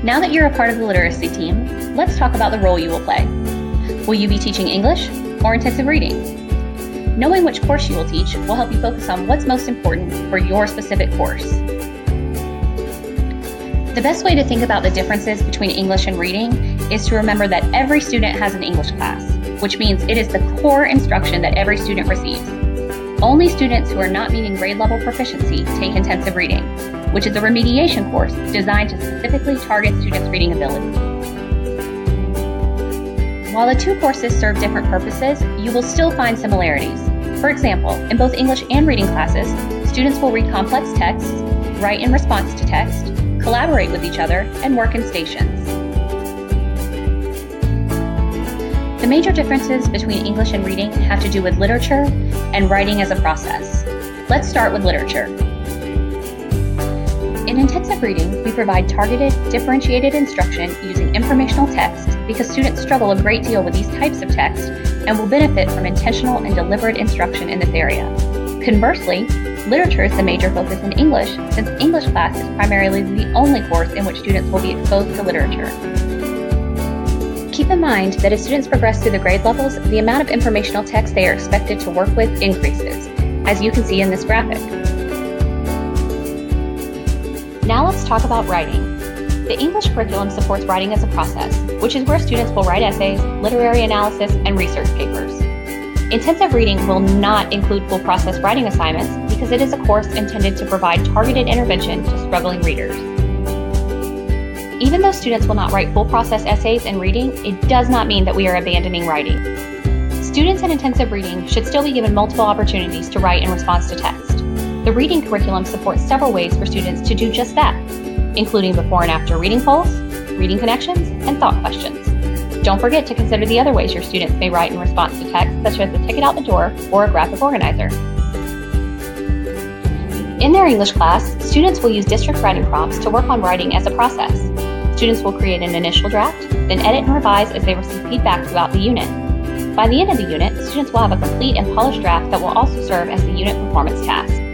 Now that you're a part of the literacy team, let's talk about the role you will play. Will you be teaching English or intensive reading? Knowing which course you will teach will help you focus on what's most important for your specific course. The best way to think about the differences between English and reading is to remember that every student has an English class, which means it is the core instruction that every student receives. Only students who are not meeting grade level proficiency take intensive reading, which is a remediation course designed to specifically target students' reading ability. While the two courses serve different purposes, you will still find similarities. For example, in both English and reading classes, students will read complex texts, write in response to text, collaborate with each other, and work in stations. The major differences between English and reading have to do with literature and writing as a process. Let's start with literature. In intensive reading, we provide targeted, differentiated instruction using informational text because students struggle a great deal with these types of text and will benefit from intentional and deliberate instruction in this area. Conversely, literature is the major focus in English since English class is primarily the only course in which students will be exposed to literature. Keep in mind that as students progress through the grade levels, the amount of informational text they are expected to work with increases, as you can see in this graphic. Now let's talk about writing. The English curriculum supports writing as a process, which is where students will write essays, literary analysis, and research papers. Intensive reading will not include full process writing assignments because it is a course intended to provide targeted intervention to struggling readers. Even though students will not write full process essays in reading, it does not mean that we are abandoning writing. Students in intensive reading should still be given multiple opportunities to write in response to text. The reading curriculum supports several ways for students to do just that, including before and after reading polls, reading connections, and thought questions. Don't forget to consider the other ways your students may write in response to text, such as a ticket out the door or a graphic organizer. In their English class, students will use district writing prompts to work on writing as a process. Students will create an initial draft, then edit and revise as they receive feedback throughout the unit. By the end of the unit, students will have a complete and polished draft that will also serve as the unit performance task.